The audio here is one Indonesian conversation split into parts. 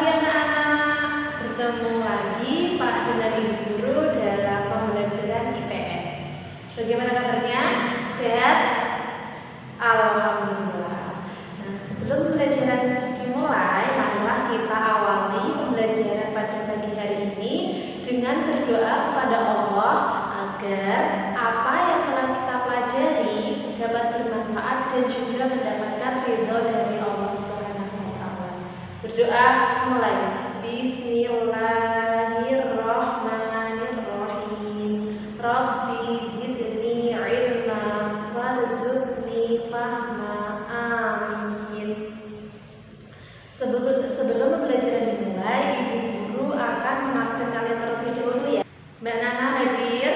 pagi anak-anak, bertemu lagi Pak dengan Ibu Guru dalam pembelajaran IPS. Bagaimana kabarnya? Sehat? Alhamdulillah. Nah, sebelum pembelajaran dimulai, marilah kita awali pembelajaran pada pagi hari ini dengan berdoa kepada Allah agar apa yang telah kita pelajari dapat bermanfaat dan juga mendapatkan ridho dari Allah Subhanahu wa Ta'ala. Berdoa mulai. Bismillahirrahmanirrahim. Rabbi zidni ilma warzuqni fahma. Amin. Sebelum pembelajaran dimulai, Ibu Guru akan mengabsen kalian terlebih dahulu ya. Mbak Nana hadir?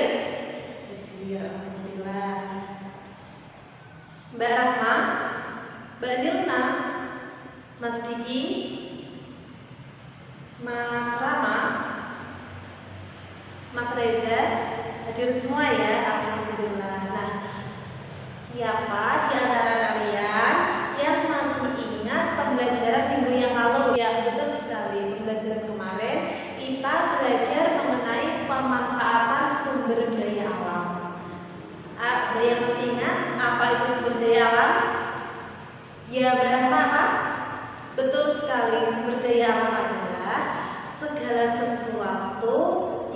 Hadir, alhamdulillah. Mbak Rahma, Mbak Nilna, Mas Diki, Mas Rama, Mas Reza, hadir semua ya, alhamdulillah. Nah, siapa di antara kalian yang masih ingat pembelajaran minggu yang lalu? Ya, betul sekali. Pembelajaran kemarin kita belajar mengenai pemanfaatan sumber daya alam. Ada yang masih ingat apa itu sumber daya alam? Ya, berapa apa? Betul sekali, sumber daya alam adalah segala sesuatu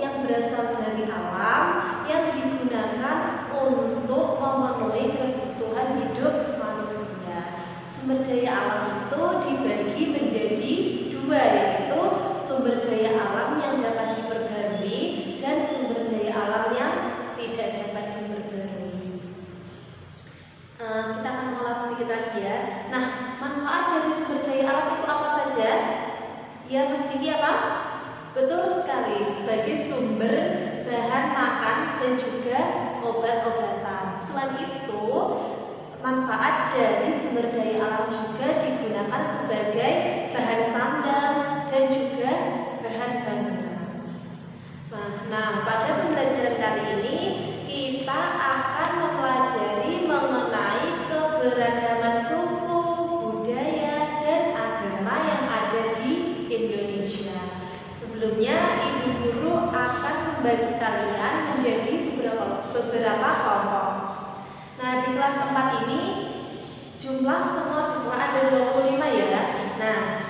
yang berasal dari alam yang digunakan untuk memenuhi kebutuhan hidup manusia. Sumber daya alam itu dibagi menjadi dua, yaitu sumber daya alam yang dapat diperbarui dan sumber daya alam yang tidak dapat diperbarui. Kita akan mengulas sedikit lagi ya. Nah, manfaat dari sumber daya alam itu apa saja? Ya, Mas Diki apa? Betul sekali, sebagai sumber bahan makan dan juga obat-obatan. Selain itu, manfaat dari sumber daya alam juga digunakan sebagai bahan sandang dan juga bahan bangunan. Nah, pada pembelajaran kali ini kita akan mempelajari mengenai keberagaman suku, budaya, dan agama yang ada di Indonesia. Sebelumnya, Ibu Guru akan membagi kalian menjadi beberapa kelompok. Nah, di kelas 4 ini jumlah semua siswa ada 25 ya. Nah,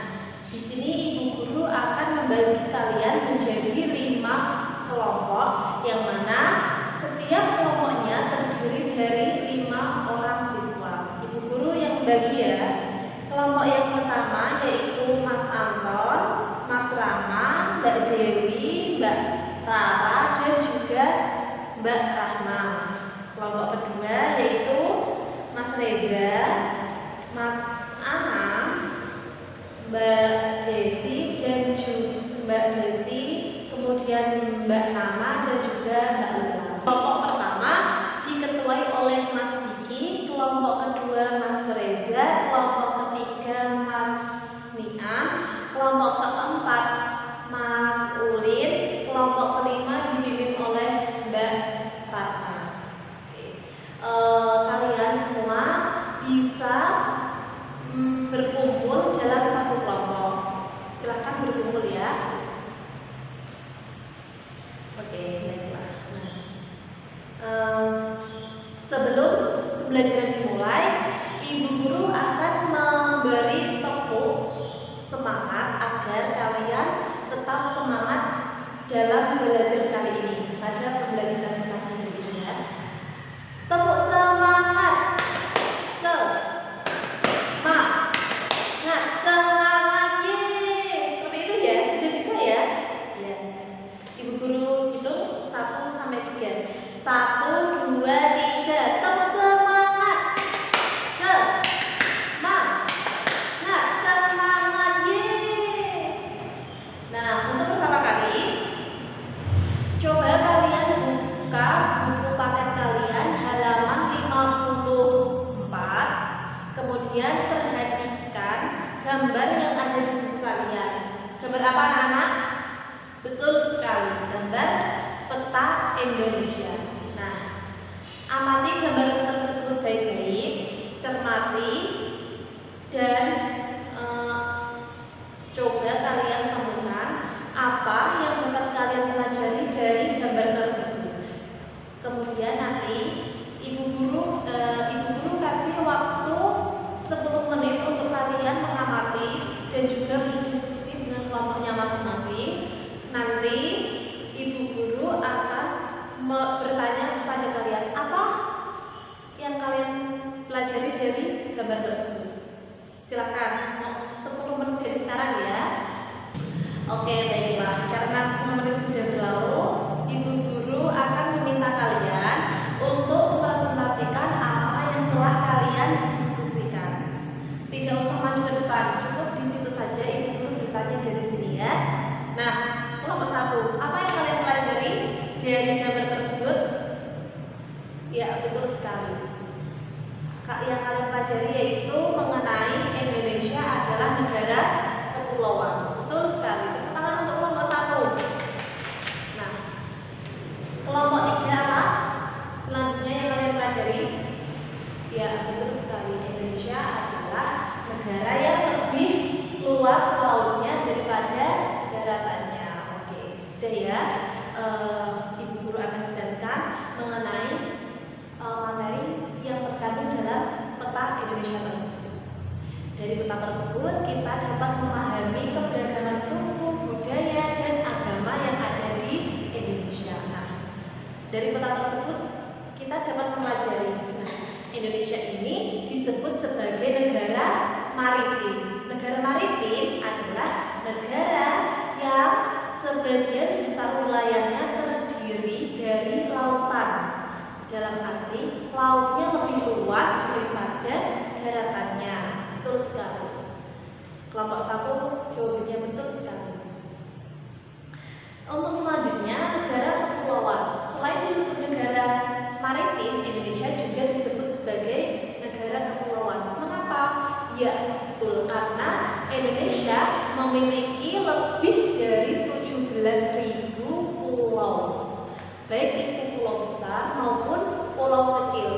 di sini Ibu Guru akan membagi kalian menjadi 5 kelompok, yang mana setiap kelompoknya terdiri dari 5 orang siswa. Ibu Guru yang membagi ya. Kelompok yang pertama yaitu Mas Anton, Mas Rama, Mbak Dewi, Mbak Rara, dan juga Mbak Rahma. Kelompok kedua yaitu Mas Reza, Mas Anam, Mbak Desi, dan juga Mbak Desi, kemudian Mbak Nama, dan juga Mbak Lula. Kelompok pertama diketuai oleh Mas Diki, kelompok kedua Mas Reza, kelompok ketiga Mas Niam, kelompok keempat Mas Ulin, kelompok kelima dipimpin oleh Mbak Ratna. Kalian semua bisa berkumpul dalam satu kelompok. Silahkan berkumpul ya. Oke, baiklah. Sebelum pembelajaran dimulai, Ibu Guru akan memberi tepuk semangat agar kalian tetap semangat dalam belajar kali ini pada pembelajaran kali ini ya. Tepuk semangat. Semangat. Yeay. Seperti itu ya. Sudah bisa ya? Ya. Ibu Guru hitung 1 sampai 3. 1, 2, 3. Tepuk semangat. Semangat. Yeay. Nah, untuk pertama kali, coba kalian buka buku paket kalian halaman 54. Kemudian perhatikan gambar yang ada di buku kalian. Gambar apa anak-anak? Betul sekali, gambar peta Indonesia. Nah, amati gambar tersebut baik-baik, cermati, dan Coba kalian temukan apa yang dapat kalian pelajari dari gambar tersebut. Kemudian nanti ibu guru kasih waktu 10 menit untuk kalian mengamati dan juga berdiskusi dengan kelompoknya masing-masing. Nanti ibu guru akan bertanya kepada kalian apa yang kalian pelajari dari gambar tersebut. Silakan 10 menit dari sekarang ya. Oke, baiklah. Karena 10 menit sudah berlalu, ibu guru akan meminta kalian untuk mempresentasikan apa yang telah kalian diskusikan. Tidak usah maju ke depan, cukup di situ saja ibu guru bertanya dari sini ya. Nah, kelompok 1, apa yang kalian pelajari dari gambar tersebut? Ya, betul sekali. Yang kalian pelajari yaitu mengenai Indonesia adalah negara kepulauan. Betul sekali. Tepuk tangan untuk kelompok 1. Nah, kelompok 3 apa? Selanjutnya yang kalian pelajari? Ya, betul sekali. Indonesia adalah negara yang lebih luas lautnya daripada daratannya. Oke, sudah ya. Ibu guru akan jelaskan mengenai materi yang terkandung dalam peta Indonesia tersebut. Dari peta tersebut kita dapat memahami keberagaman suku, budaya, dan agama yang ada di Indonesia. Nah, dari peta tersebut kita dapat mempelajari Indonesia ini disebut sebagai negara maritim. Negara maritim adalah negara yang sebagian besar wilayahnya terdiri dari lautan. Dalam arti lautnya lebih luas daripada daratannya. Betul sekali. Kelompok 1 jawabannya betul sekali. Untuk selanjutnya negara kepulauan. Selain disebut negara maritim, Indonesia juga disebut sebagai negara kepulauan. Mengapa? Ya, betul, karena Indonesia memiliki lebih dari 17.000 pulau. Baik itu pulau besar maupun pulau kecil.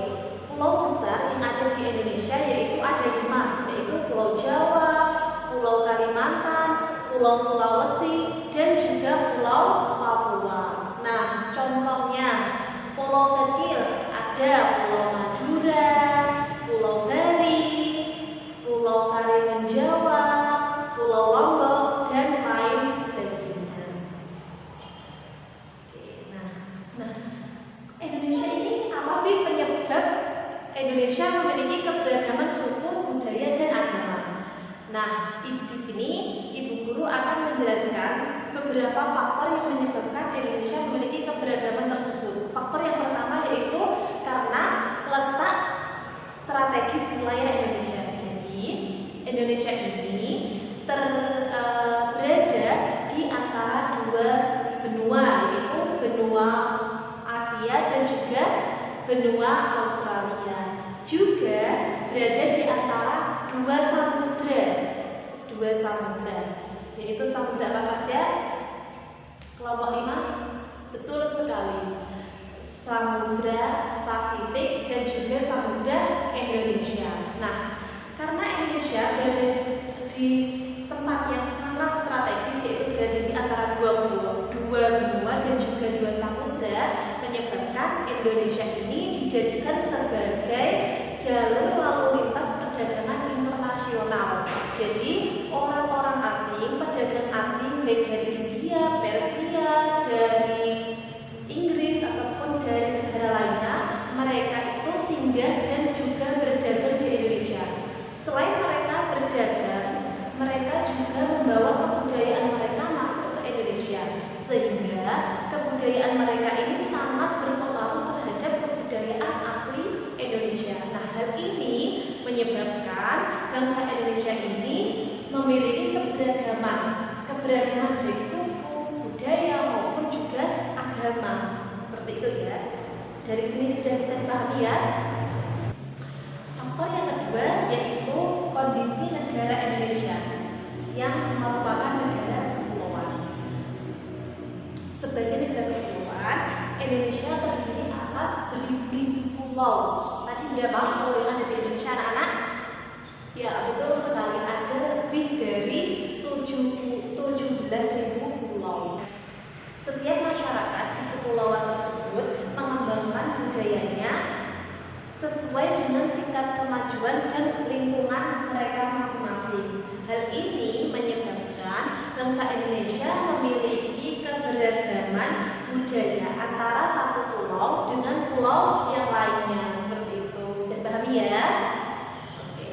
Pulau besar yang ada di Indonesia yaitu ada 5, yaitu Pulau Jawa, Pulau Kalimantan, Pulau Sulawesi, dan juga Pulau Papua. Nah, contohnya pulau kecil ada Pulau Madura, Pulau Bali, Pulau Karimun Jawa, Pulau Lombok, dan lain sebagainya. Nah, Indonesia ini apa sih penyebab Indonesia memiliki keberagaman suku, budaya, dan agama? Nah, di sini ibu guru akan menjelaskan beberapa faktor yang menyebabkan Indonesia memiliki keberagaman tersebut. Faktor yang pertama yaitu karena letak strategis wilayah Indonesia. Jadi, Indonesia ini berada di antara 2 benua, yaitu benua Asia dan juga benua Australia. Juga berada di antara 2 samudra, yaitu samudra apa saja? Kelompok 5, betul sekali. Samudra Pasifik dan juga samudra Indonesia. Nah, karena Indonesia berada di tempat yang sangat strategis, yaitu berada di antara 2 benua dan juga 2 samudra, menyebabkan Indonesia ini dijadikan sebagai jalur lalu lintas perdagangan internasional. Jadi orang-orang asing, pedagang asing baik dari India, Persia, dari Inggris ataupun dari negara lainnya, mereka itu singgah dan juga berdagang di Indonesia. Selain mereka berdagang, mereka juga membawa kebudayaan mereka masuk ke Indonesia, sehingga kebudayaan mereka ini sangat berpengaruh terhadap kebudayaan asli Indonesia. Nah, hal ini menyebabkan bangsa Indonesia ini memiliki keberagaman baik suku, budaya maupun juga agama. Seperti itu ya. Dari sini sudah bisa dipahami ya. Faktor yang kedua yaitu kondisi negara Indonesia yang merupakan negara kepulauan. Sebagai negara kepulauan, Indonesia terdiri atas beribu-ribu pulau. Tadi berapa pulau yang ada di Indonesia, anak-anak? Ya, betul sekali, ada lebih dari 17.000 17.000 pulau. Setiap masyarakat di kepulauan tersebut mengembangkan budayanya sesuai dengan tingkat kemajuan dan lingkungan mereka masing-masing. Hal ini menyebabkan bangsa Indonesia memiliki keberagaman budaya antara satu pulau dengan pulau yang lainnya. Seperti itu, bisa dipahami ya? Oke.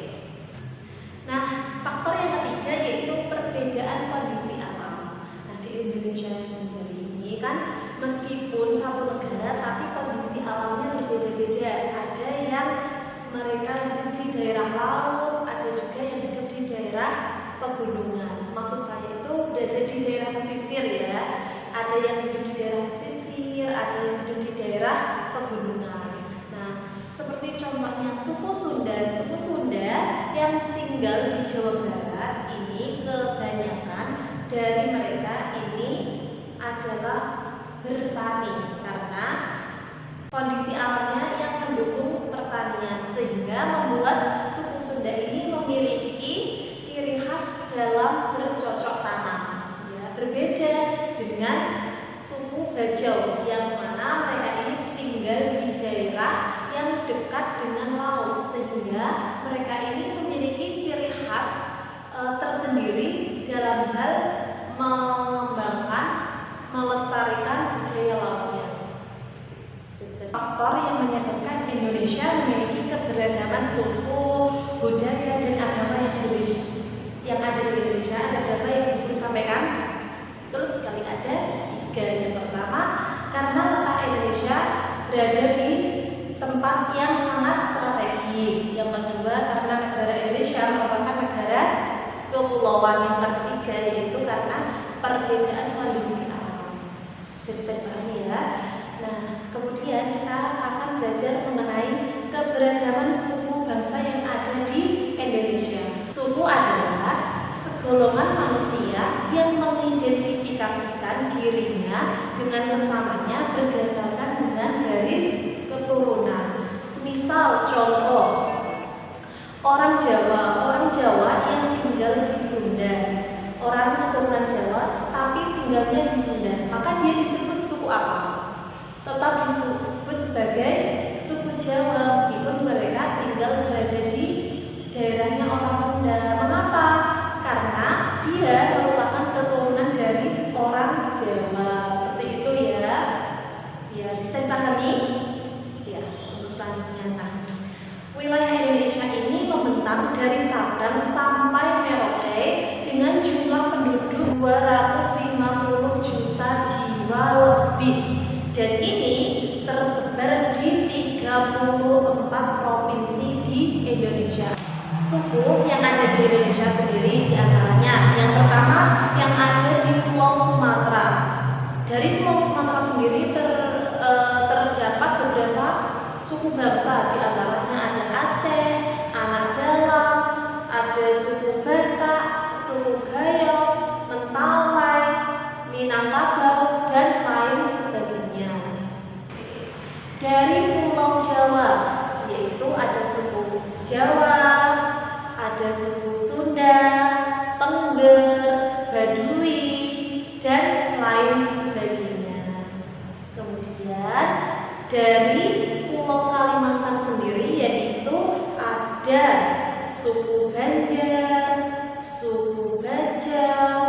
Nah, faktor yang ketiga yaitu perbedaan kondisi alam. Nah, di Indonesia sendiri ini kan meskipun satu negara tapi kondisi alamnya berbeda-beda. Ada yang mereka hidup di daerah laut, ada juga yang hidup di daerah pegunungan. Maksud saya itu berada di daerah pesisir ya. Ada yang hidup di daerah pesisir, ada yang hidup di daerah pegunungan. Nah, seperti contohnya suku Sunda. Suku Sunda yang tinggal di Jawa Barat ini kebanyakan dari mereka ini adalah bertani karena kondisi alamnya yang mendukung pertanian, sehingga membuat suku Sunda ini memiliki ciri khas dalam bercocok tanam ya, berbeda dengan suku Bajau yang mana mereka ini tinggal di daerah yang dekat dengan laut, sehingga mereka ini memiliki ciri khas tersendiri dalam hal mengembangkan, melestarikan budaya lautnya. Faktor yang menyebabkan Indonesia memiliki keberagaman suku, budaya, dan agama yang ada di Indonesia ada berapa yang Ibu sampaikan? Terus sekali ada 3. Yang pertama, karena letak Indonesia berada di tempat yang sangat strategis. Yang kedua, karena negara Indonesia merupakan negara kepulauan. Yang ketiga yaitu karena perbedaan kondisi alam. Sudah bisa dipahami ya? Nah, kemudian kita akan belajar mengenai keberagaman suku bangsa yang ada di Indonesia. Suku adalah segolongan manusia yang mengidentifikasikan dirinya dengan sesamanya berdasarkan dengan garis keturunan. Semisal contoh, orang Jawa yang tinggal di Sunda, orang keturunan Jawa tapi tinggalnya di Sunda, maka dia disebut suku apa? Tetap disebut sebagai suku Jawa meskipun mereka tinggal berada di daerahnya orang Sunda. Mengapa? Karena dia merupakan keturunan dari orang Jawa. Seperti itu ya. Ya, bisa dipahami? Ya, untuk selanjutnya. Nah, wilayah Indonesia ini membentang dari Sabang sampai Merauke dengan jumlah penduduk 250 juta jiwa lebih. Dan ini tersebar di 34 provinsi di Indonesia. Suku yang ada di Indonesia sendiri diantaranya, yang pertama yang ada di Pulau Sumatera. Dari Pulau Sumatera sendiri terdapat beberapa suku bangsa, diantaranya ada Aceh, Anak Dalam, ada suku Batak, suku Gayo, Mentawai, Minangkabau, dan lain sebagainya. Dari Pulau Jawa, yaitu ada suku Jawa, ada suku Sunda, Tengger, Baduy, dan lain sebagainya. Kemudian dari Pulau Kalimantan sendiri yaitu ada suku Banjar, suku Bajau,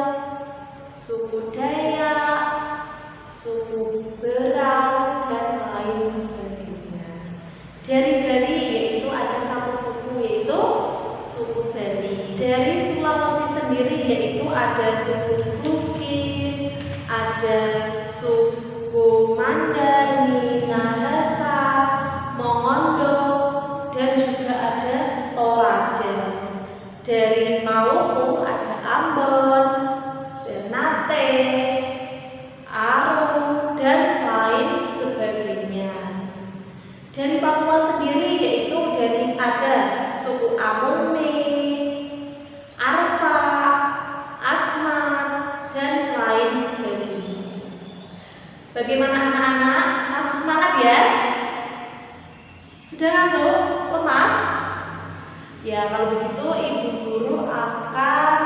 suku Dayak, suku Berau, dan lain sebagainya. Dari Bali yaitu ada satu suku yaitu suku Bali. Dari Sulawesi sendiri yaitu ada suku Bugis, ada suku Mandar, Minahasa, Mongondo, dan juga ada Toraja. Dari Maluku ada Ambon, Ternate, Aru, dan lain sebagainya. Dari Papua sendiri yaitu ada suku Amome, Arfa, Asmat, dan lain sebagainya. Bagaimana anak-anak? Masih semangat ya? Sudah ngantuk? Lemas? Ya, kalau begitu ibu guru akan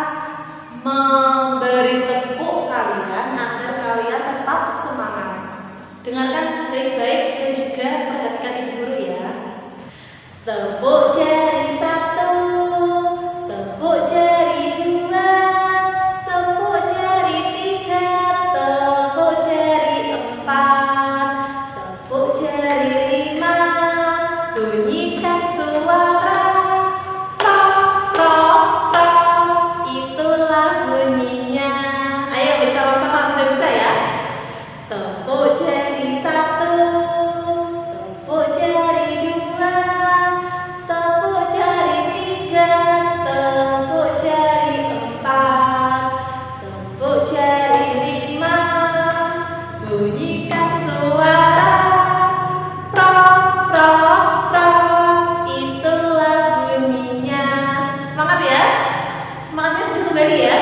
memberi tepuk kalian agar kalian tetap semangat. Dengarkan baik-baik dan juga perhatikan ibu guru ya. Tepuk jari 1, tepuk jari 2, tepuk jari 3, tepuk jari 4, tepuk jari 5, bunyikan suara tok tok tok, itulah bunyinya. Ayo bersama-sama, sudah bisa ya? Tepuk jari 1, tepuk jari 2, tepuk jari 3, tepuk jari 4, tepuk jari 5, bunyikan suara prok prok prok, itulah bunyinya. Semangat ya, semangatnya sudah kembali ya.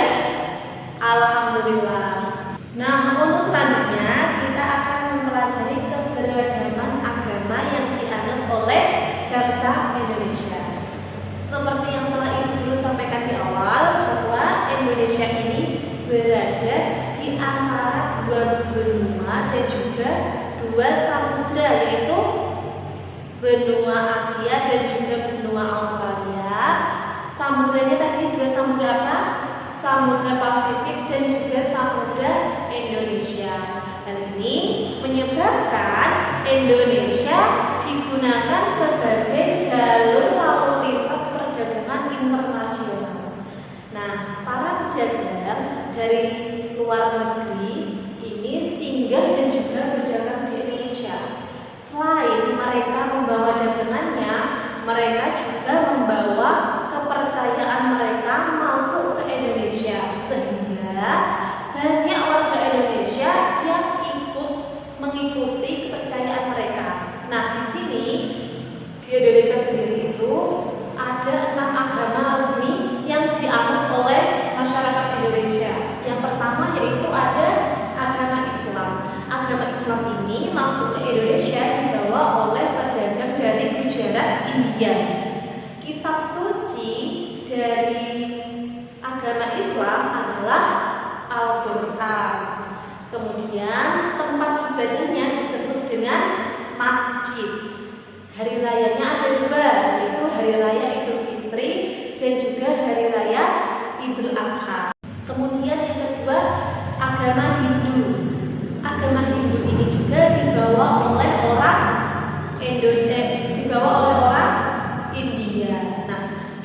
Alhamdulillah. Nah, untuk selanjutnya kita akan mempelajari keberagaman agama yang dianut oleh bangsa Indonesia. Seperti yang telah Ibu Guru sampaikan di awal, bahwa Indonesia ini berada di antara dua benua dan juga dua samudra, yaitu benua Asia dan juga benua Australia. Samudranya tadi dua samudra apa? Samudra Pasifik dan juga Samudra Indonesia. Hal ini menyebabkan Indonesia digunakan sebagai jalur lalu lintas perdagangan internasional. Nah, para pedagang dari luar negeri ini singgah dan juga berdagang di Indonesia. Selain mereka membawa dagangannya, mereka juga membawa kepercayaan mereka masuk ke Indonesia, sehingga banyak warga Indonesia yang ikut mengikuti kepercayaan mereka. Nah, di sini di Indonesia sendiri itu ada 6 agama resmi yang dianut oleh masyarakat Indonesia. Yang pertama yaitu ada agama Islam. Agama Islam ini masuk ke Indonesia dibawa oleh pedagang dari Gujarat, India. Kitab suci dari agama Islam adalah Al-Quran. Kemudian tempat ibadahnya disebut dengan masjid. Hari rayanya ada 2, yaitu Hari Raya Idul Fitri dan juga Hari Raya Idul Adha. Kemudian yang kedua, agama Hindu. Agama Hindu ini juga dibawa oleh orang India. Nah,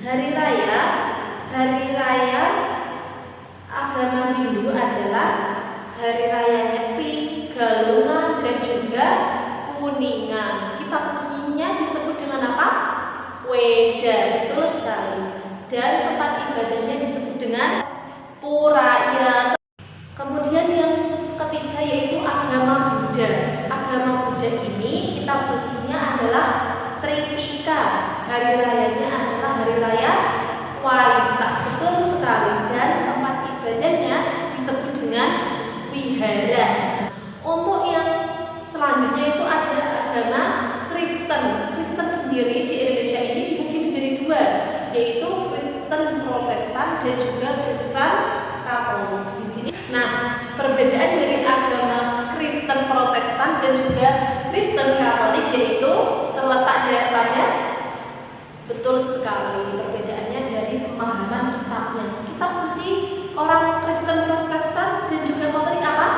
hari raya agama Hindu adalah hari raya Nyepi, Galungan dan juga Kuningan. Kitab sucinya disebut dengan apa? Weda, betul sekali. Dan tempat ibadahnya disebut dengan Puraya. Kemudian yang ketiga yaitu agama Buddha. Agama Buddha ini kitab sucinya adalah Tripika. Hari rayanya adalah hari raya Waisak, betul sekali. Dan tempat ibadahnya disebut dengan wihara. Untuk yang selanjutnya itu ada agama Kristen. Kristen sendiri di Indonesia ini dibagi menjadi 2, yaitu Kristen Protestan dan juga Kristen Katolik. Di sini, nah, perbedaan dari agama Kristen Protestan dan juga Kristen Katolik yaitu terletak pada, betul sekali, perbedaannya dari pemahaman kitabnya. Kitab suci orang Kristen Protestan dan juga Katolik apa?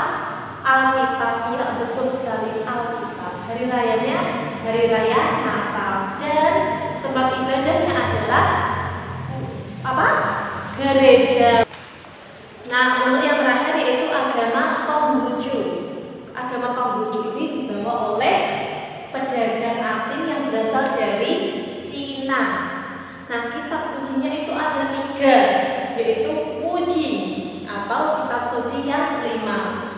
Alkitab. Ya, betul sekali, Alkitab. Hari rayanya hari raya Natal dan tempat ibadahnya adalah apa? Gereja. Nah, untuk yang terakhir yaitu agama Konghucu. Agama Konghucu ini dibawa oleh pedagang asing yang berasal dari Cina. Nah, kitab sucinya itu ada 3, yaitu Puji atau kitab suci yang 5.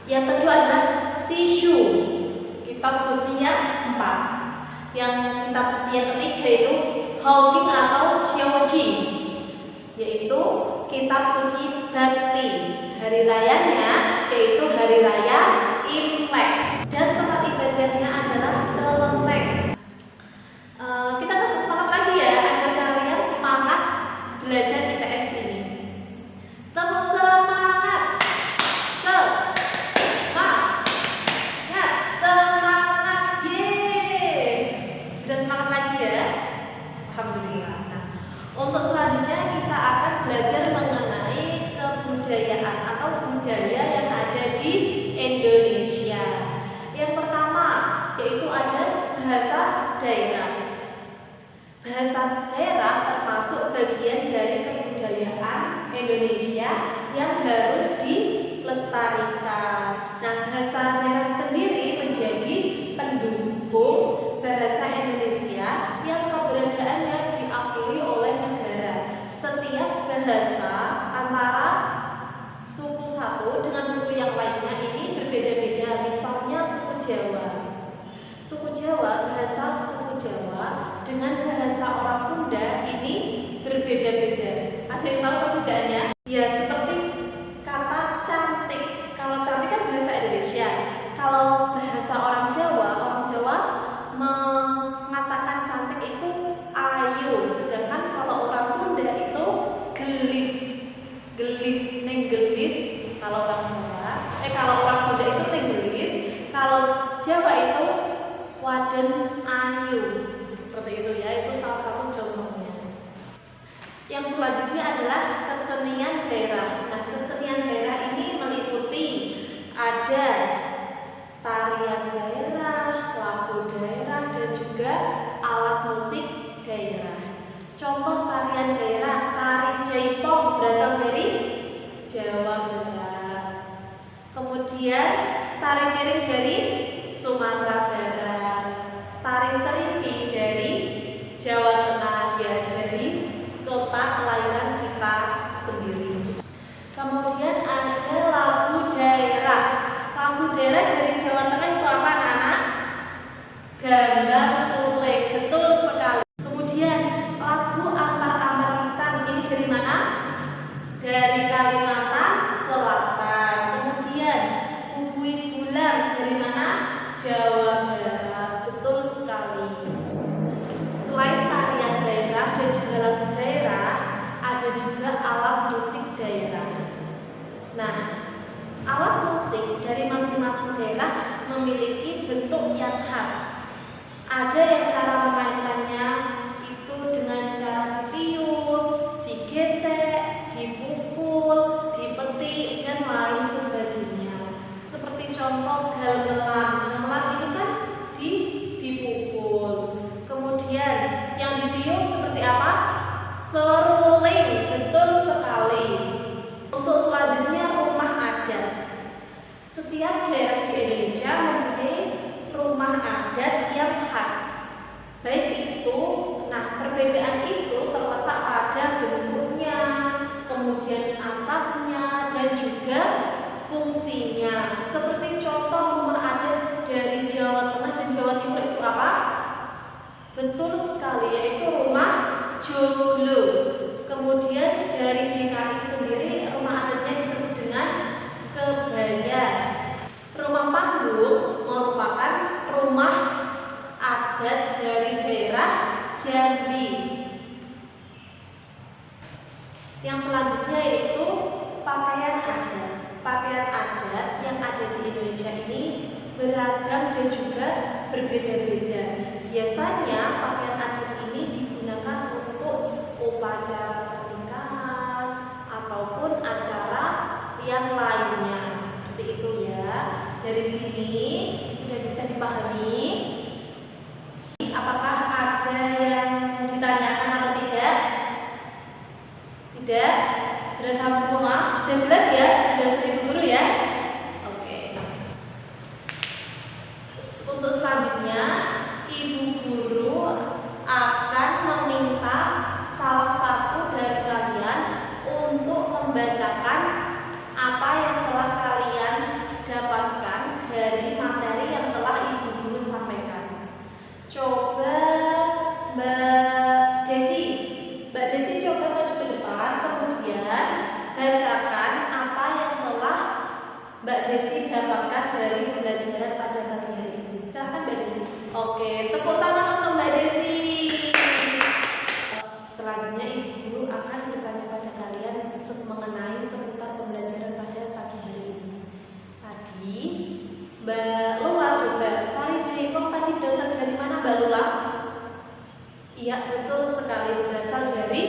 Yang kedua adalah Sishu, kitab suci yang 4. Yang kitab suci yang ketiga itu Hongking atau Xiaoji, yaitu kitab suci Bakti. Hari rayanya yaitu hari raya Imlek dan tempat ibadahnya adalah Kelenteng. Kita tetap semangat lagi ya agar kalian semangat belajar IPS ini. atau budaya yang ada di Indonesia. Yang pertama yaitu ada bahasa daerah. Bahasa daerah termasuk bagian dari kebudayaan Indonesia yang harus dilestarikan. Nah, bahasa daerah sendiri menjadi pendukung bahasa Indonesia yang keberadaannya diakui oleh negara. Setiap bahasa antara suku satu dengan suku yang lainnya ini berbeda-beda. Misalnya suku Jawa. Suku Jawa, bahasa suku Jawa dengan bahasa orang Sunda ini berbeda-beda. Ada yang tahu perbedaannya? Ya, seperti kata cantik. Kalau cantik kan bahasa Indonesia. Kalau bahasa orang Jawa mengatakan cantik itu ayu. Sedangkan kalau orang Sunda itu gelis. Neng gelis. Kalau orang Jawa, kalau orang Sunda itu neng gelis. Kalau Jawa itu waden ayu, seperti itu ya, itu salah satu contohnya. Yang selanjutnya adalah kesenian daerah. Nah, kesenian daerah ini meliputi ada tarian daerah, lagu daerah, dan juga alat musik daerah. Contoh tarian daerah, tari jaipong berasal dari Jawa Barat. Kemudian tari piring dari Sumatera Barat, tari serimpi dari Jawa Tengah, ya dari kota kelahiran kita sendiri. Kemudian ada lagu daerah. Lagu daerah dari Jawa Tengah itu apa, anak-anak? Gambang Sule, betul sekali. Kemudian lagu Ampar-Ampar Pisan, ini dari mana? Dari Kalimantan Selatan. Kemudian Bubui Bulan dari mana? Jawa Barat, betul sekali. Selain tarian daerah dan juga lagu daerah, ada juga alat musik daerah. Nah, alat musik dari masing-masing daerah memiliki bentuk yang khas. Ada yang cara memainkannya itu dengan cara ditiup, digesek, dipukul, dipetik, dan lain sebagainya. Seperti contoh gamelan. Gamelan ini kan dipukul. Kemudian yang ditiup seperti apa? Seruling, betul sekali. Untuk selanjutnya rumah adat. Setiap daerah di Indonesia mempunyai rumah adat yang khas. Baik itu, nah perbedaan itu terletak pada bentuknya, kemudian atapnya, dan juga fungsinya. Seperti contoh rumah adat dari Jawa Tengah dan Jawa Timur itu apa? Betul sekali, yaitu rumah joglo. Kemudian dari DKI sendiri rumah adatnya disebut dengan kebaya. Rumah panggung merupakan rumah adat dari daerah Jambi. Yang selanjutnya yaitu pakaian adat. Pakaian adat yang ada di Indonesia ini beragam dan juga berbeda-beda. Biasanya pakaian adat ini digunakan untuk upacara pernikahan ataupun acara yang lainnya. Seperti itu ya. Dari sini sudah bisa dipahami. Apakah ada yang ditanyakan atau tidak? Tidak? Sudah paham semua? Sudah jelas ya? Jelas Ibu Guru ya? Oke. Untuk selanjutnya, Ibu Guru akan meminta salah satu dari kalian untuk membacakan apa yang telah kalian dapatkan dari materi yang telah Ibu Guru sampaikan. Coba Mbak Desi coba maju ke depan, kemudian bacakan apa yang telah Mbak Desi dapatkan dari pembelajaran pada pagi hari ini. Silakan Mbak Desi. Oke, tepuk tangan untuk Mbak Desi. Selanjutnya Ibu Guru akan bertanya pada kalian mengenai seputar pembelajaran pada pagi hari ini. Tadi Mbak Lula coba tari jaipong tadi berasal dari mana Mbak Lula? Iya, betul sekali, berasal dari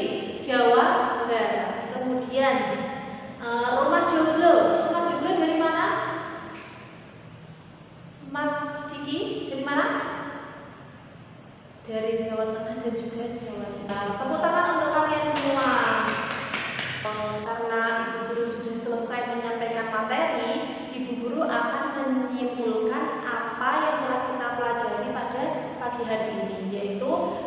Jawa Barat. Kemudian rumah joglo Jawa Tengah dan juga Jawa Timur. Tepuk tangan untuk kalian semua. Karena Ibu Guru sudah selesai menyampaikan materi, Ibu Guru akan menyimpulkan apa yang telah kita pelajari pada pagi hari ini, yaitu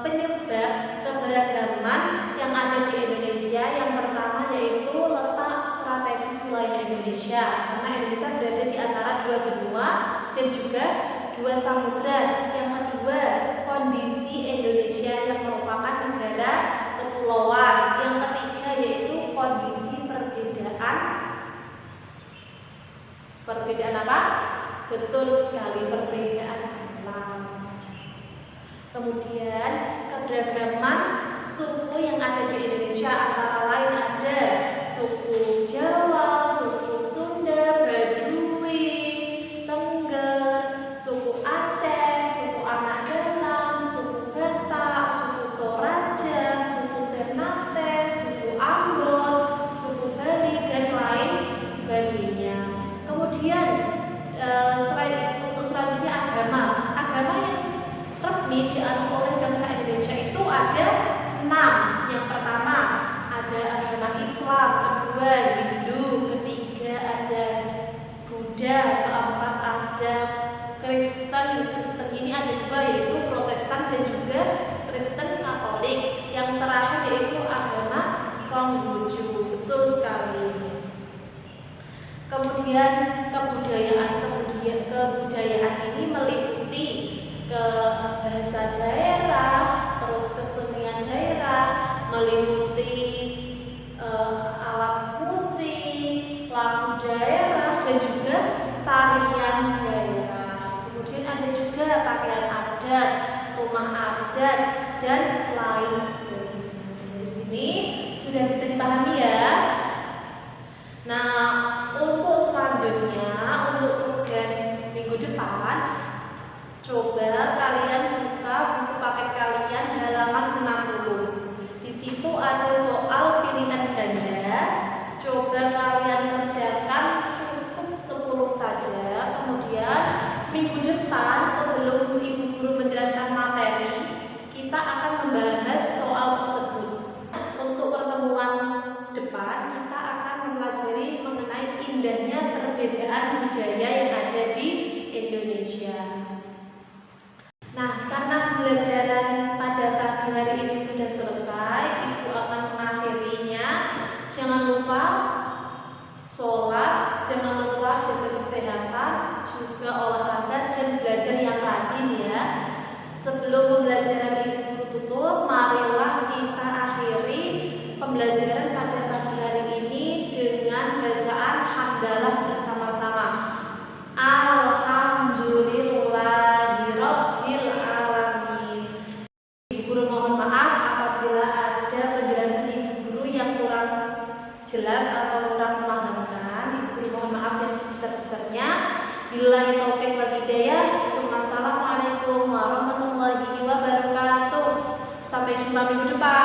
penyebab keberagaman yang ada di Indonesia. Yang pertama yaitu letak strategis wilayah Indonesia, karena Indonesia berada di antara dua benua dan juga dua samudra. Yang kedua, kondisi Indonesia yang merupakan negara kepulauan. Yang ketiga yaitu kondisi perbedaan apa? Betul sekali, perbedaan alam. Kemudian keberagaman suku yang ada di Indonesia antara lain ada suku Jawa, suku Sunda, Baduy, Tengger, suku Aceh, suku Anak Dalam, suku Batak, suku Toraja, suku Ternate, suku Ambon, suku Bali, dan lain sebagainya. Kemudian selain itu, untuk selanjutnya agama yang resmi dianut oleh bangsa Indonesia itu ada 6. Yang pertama ada agama Islam, kedua Hindu, ketiga ada Buddha, keempat ada Kristen. Kristen ini ada 2, yaitu Protestan dan juga Kristen Katolik. Yang terakhir yaitu agama Konghucu. Betul sekali. Kemudian kebudayaan ini meliputi ke bahasa daerah, terus kesenian daerah, meliputi alat musik, lagu daerah, dan juga tarian daerah. Kemudian ada juga pakaian adat, rumah adat, dan lain sebagainya. Di sini sudah bisa dipahami ya. Nah, untuk selanjutnya, untuk tugas minggu depan, coba kalian buka buku paket kalian halaman 60. Di situ ada soal pilihan ganda. Coba kalian kerjakan cukup 10 saja. Kemudian minggu depan sebelum Ibu Guru menjelaskan materi, kita akan membahas soal tersebut. Untuk pertemuan depan kita akan mempelajari mengenai indahnya perbedaan budaya yang ada di Indonesia. Nah, karena pembelajaran pada pagi hari ini sudah selesai, Ibu akan mengakhirinya. Jangan lupa sholat, jangan lupa jaga kesehatan, juga olahraga dan belajar yang rajin ya. Sebelum pembelajaran Ibu tutup, marilah kita akhiri pembelajaran pada pagi hari ini dengan bacaan hamdalah bersama-sama. Alhamdulillahirabbil alamin. Ibu Guru mohon maaf apabila ada penjelasan Ibu Guru yang kurang jelas atau kurang memahamkan. Ibu Guru mohon maaf yang sebesar-besarnya. Billahi taufik wal hidayah. Assalamualaikum warahmatullahi wabarakatuh. Sampai jumpa minggu depan.